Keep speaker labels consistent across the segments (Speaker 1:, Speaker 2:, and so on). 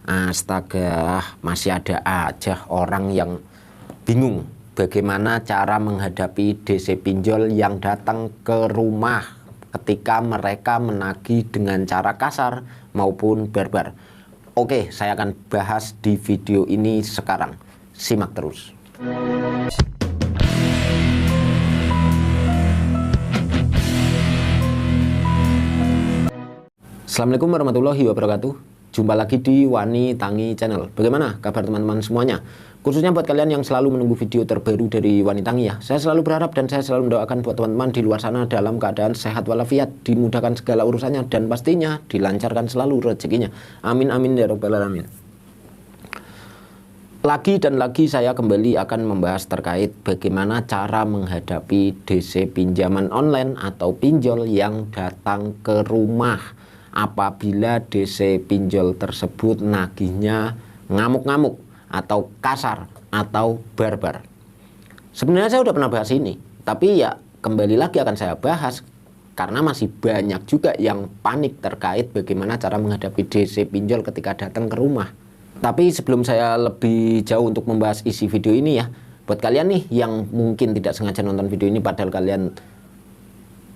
Speaker 1: Astaga, masih ada aja orang yang bingung bagaimana cara menghadapi DC pinjol yang datang ke rumah ketika mereka menagih dengan cara kasar maupun barbar. Oke, saya akan bahas di video ini sekarang. Simak terus. Assalamualaikum warahmatullahi wabarakatuh. Jumpa lagi di Wani Tangi Channel. Bagaimana kabar teman-teman semuanya? Khususnya buat kalian yang selalu menunggu video terbaru dari Wani Tangi ya. Saya selalu berharap dan saya selalu mendoakan buat teman-teman di luar sana dalam keadaan sehat walafiat, dimudahkan segala urusannya dan pastinya dilancarkan selalu rezekinya. Amin amin ya rabbal alamin. Lagi dan lagi saya kembali akan membahas terkait bagaimana cara menghadapi DC pinjaman online atau pinjol yang datang ke rumah apabila DC pinjol tersebut nagihnya ngamuk-ngamuk atau kasar atau barbar. Sebenarnya saya udah pernah bahas ini, tapi ya kembali lagi akan saya bahas karena masih banyak juga yang panik terkait bagaimana cara menghadapi DC pinjol ketika datang ke rumah. Tapi sebelum saya lebih jauh untuk membahas isi video ini ya, buat kalian nih yang mungkin tidak sengaja nonton video ini padahal kalian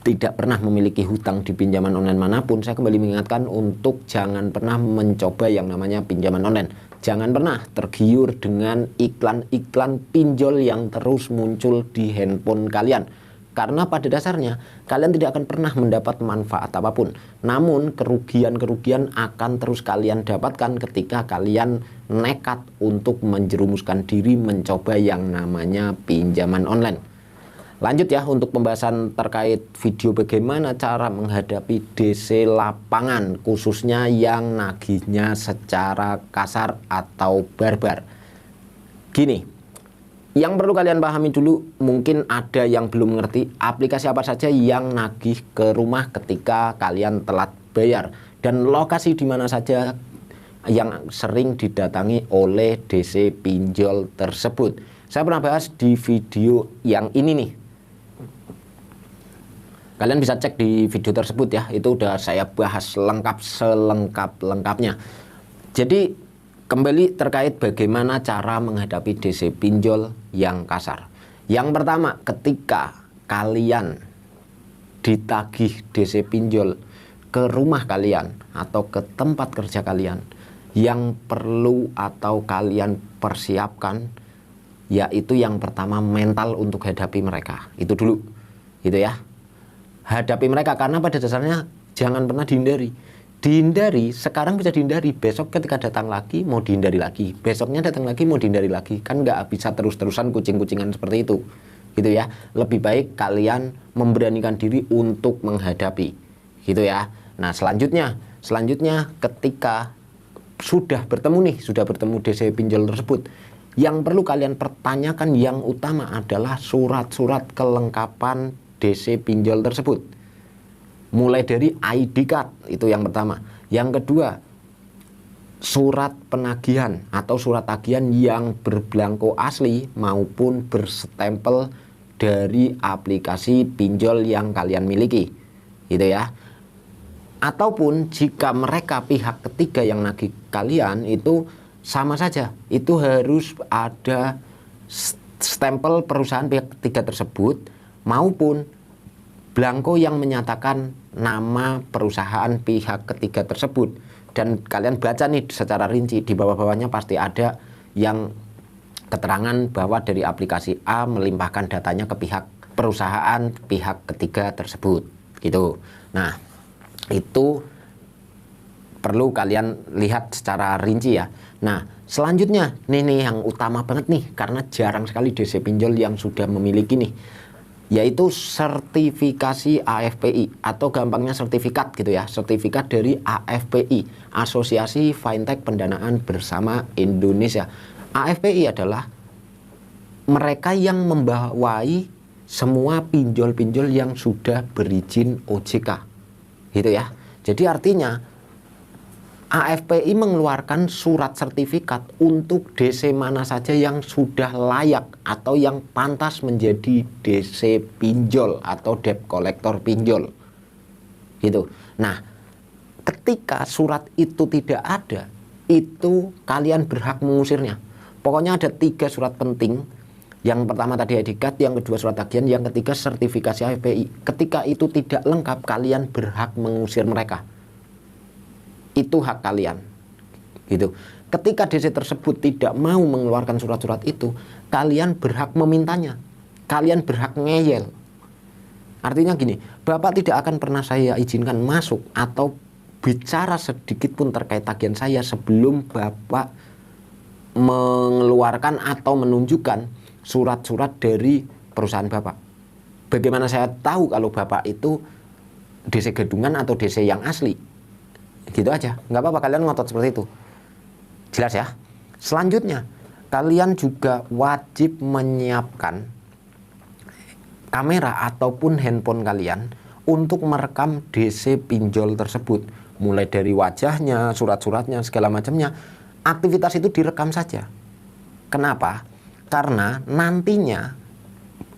Speaker 1: tidak pernah memiliki hutang di pinjaman online manapun, saya kembali mengingatkan untuk jangan pernah mencoba yang namanya pinjaman online. Jangan pernah tergiur dengan iklan-iklan pinjol yang terus muncul di handphone kalian. Karena pada dasarnya kalian tidak akan pernah mendapat manfaat apapun. Namun kerugian-kerugian akan terus kalian dapatkan ketika kalian nekat untuk menjerumuskan diri mencoba yang namanya pinjaman online. Lanjut ya untuk pembahasan terkait video bagaimana cara menghadapi DC lapangan khususnya yang nagihnya secara kasar atau barbar. Gini, yang perlu kalian pahami dulu, mungkin ada yang belum mengerti aplikasi apa saja yang nagih ke rumah ketika kalian telat bayar dan lokasi di mana saja yang sering didatangi oleh DC pinjol tersebut. Saya pernah bahas di video yang ini nih. Kalian bisa cek di video tersebut ya, itu udah saya bahas lengkap selengkap-lengkapnya. Jadi kembali terkait bagaimana cara menghadapi DC pinjol yang kasar. Yang pertama, ketika kalian ditagih DC pinjol ke rumah kalian atau ke tempat kerja kalian, yang perlu atau kalian persiapkan yaitu yang pertama mental untuk hadapi mereka. Itu dulu, gitu ya. Hadapi mereka karena pada dasarnya jangan pernah dihindari. Dihindari, sekarang bisa dihindari, besok ketika datang lagi mau dihindari lagi, besoknya datang lagi mau dihindari lagi, kan nggak bisa terus-terusan kucing-kucingan seperti itu, gitu ya. Lebih baik kalian memberanikan diri untuk menghadapi, gitu ya. Nah selanjutnya ketika sudah bertemu DC pinjol tersebut, yang perlu kalian pertanyakan yang utama adalah surat-surat kelengkapan DC pinjol tersebut. Mulai dari ID card, itu yang pertama. Yang kedua, surat penagihan atau surat tagihan yang berbelangko asli maupun berstempel dari aplikasi pinjol yang kalian miliki, gitu ya. Ataupun jika mereka pihak ketiga yang nagih kalian, itu sama saja, itu harus ada stempel perusahaan pihak ketiga tersebut maupun blanko yang menyatakan nama perusahaan pihak ketiga tersebut. Dan kalian baca nih secara rinci, di bawah-bawahnya pasti ada yang keterangan bahwa dari aplikasi A melimpahkan datanya ke pihak perusahaan pihak ketiga tersebut, gitu. Nah itu perlu kalian lihat secara rinci ya. Nah selanjutnya nih yang utama banget nih, karena jarang sekali DC pinjol yang sudah memiliki nih, yaitu sertifikasi AFPI atau gampangnya sertifikat gitu ya, sertifikat dari AFPI, Asosiasi Fintech Pendanaan Bersama Indonesia. AFPI adalah mereka yang membawai semua pinjol-pinjol yang sudah berizin OJK, gitu ya. Jadi artinya AFPI mengeluarkan surat sertifikat untuk DC mana saja yang sudah layak atau yang pantas menjadi DC pinjol atau debt collector pinjol, gitu. Nah, ketika surat itu tidak ada, itu kalian berhak mengusirnya. Pokoknya ada 3 surat penting. Yang pertama tadi etikat, yang kedua surat tagihan, yang ketiga sertifikasi AFPI. Ketika itu tidak lengkap, kalian berhak mengusir mereka. Itu hak kalian. Gitu. Ketika DC tersebut tidak mau mengeluarkan surat-surat itu, kalian berhak memintanya. Kalian berhak ngeyel. Artinya gini, Bapak tidak akan pernah saya izinkan masuk atau bicara sedikit pun terkait tagihan saya sebelum Bapak mengeluarkan atau menunjukkan surat-surat dari perusahaan Bapak. Bagaimana saya tahu kalau Bapak itu DC gadungan atau DC yang asli? Gitu aja, nggak apa-apa kalian ngotot seperti itu. Jelas ya? Selanjutnya, kalian juga wajib menyiapkan kamera ataupun handphone kalian untuk merekam DC pinjol tersebut. Mulai dari wajahnya, surat-suratnya, segala macamnya. Aktivitas itu direkam saja. Kenapa? Karena nantinya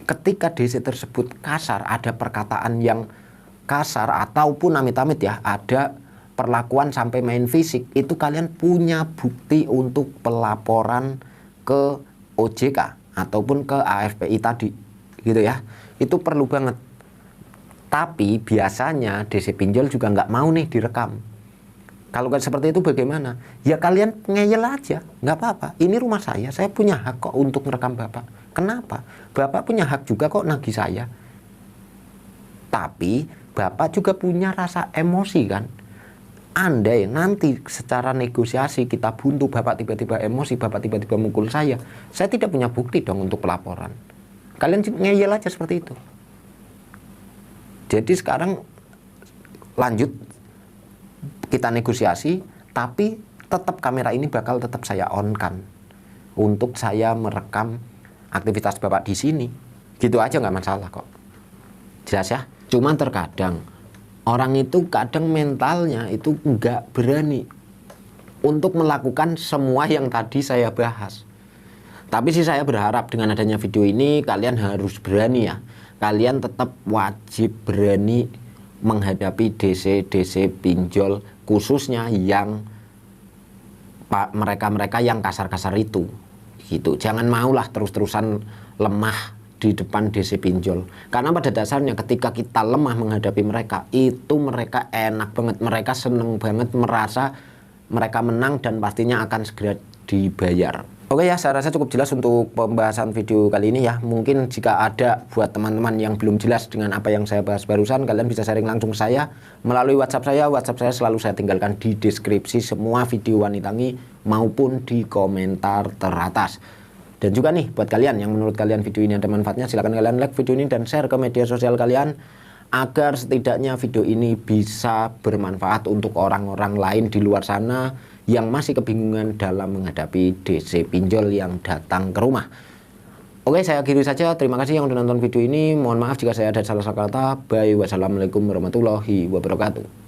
Speaker 1: ketika DC tersebut kasar, ada perkataan yang kasar ataupun amit-amit ya, ada perlakuan sampai main fisik, itu kalian punya bukti untuk pelaporan ke OJK ataupun ke AFPI tadi. Gitu ya. Itu perlu banget. Tapi biasanya DC pinjol juga nggak mau nih direkam. Kalau seperti itu bagaimana? Ya kalian ngeyel aja, nggak apa-apa. Ini rumah saya punya hak kok untuk merekam Bapak. Kenapa? Bapak punya hak juga kok nagih saya. Tapi Bapak juga punya rasa emosi kan? Andai nanti secara negosiasi kita buntu, Bapak tiba-tiba emosi, Bapak tiba-tiba mukul saya tidak punya bukti dong untuk pelaporan. Kalian ngeyel aja seperti itu. Jadi sekarang lanjut kita negosiasi, tapi tetap kamera ini bakal tetap saya on-kan untuk saya merekam aktivitas Bapak di sini. Gitu aja nggak masalah kok. Jelas ya? Cuman terkadang orang itu kadang mentalnya itu nggak berani untuk melakukan semua yang tadi saya bahas. Tapi sih saya berharap dengan adanya video ini kalian harus berani ya. Kalian tetap wajib berani menghadapi DC pinjol, khususnya yang mereka-mereka yang kasar-kasar itu. Gitu. Jangan maulah terus-terusan lemah di depan DC pinjol. Karena pada dasarnya ketika kita lemah menghadapi mereka, itu mereka enak banget, mereka seneng banget, merasa mereka menang dan pastinya akan segera dibayar. Oke ya, saya rasa cukup jelas untuk pembahasan video kali ini ya. Mungkin jika ada buat teman-teman yang belum jelas dengan apa yang saya bahas barusan, kalian bisa sharing langsung ke saya melalui WhatsApp saya. WhatsApp saya selalu saya tinggalkan di deskripsi semua video Wanitangi maupun di komentar teratas. Dan juga nih buat kalian yang menurut kalian video ini ada manfaatnya, silahkan kalian like video ini dan share ke media sosial kalian agar setidaknya video ini bisa bermanfaat untuk orang-orang lain di luar sana yang masih kebingungan dalam menghadapi DC pinjol yang datang ke rumah. Oke, saya akhiri saja. Terima kasih yang sudah nonton video ini. Mohon maaf jika saya ada salah kata. Bye. Wassalamualaikum warahmatullahi wabarakatuh.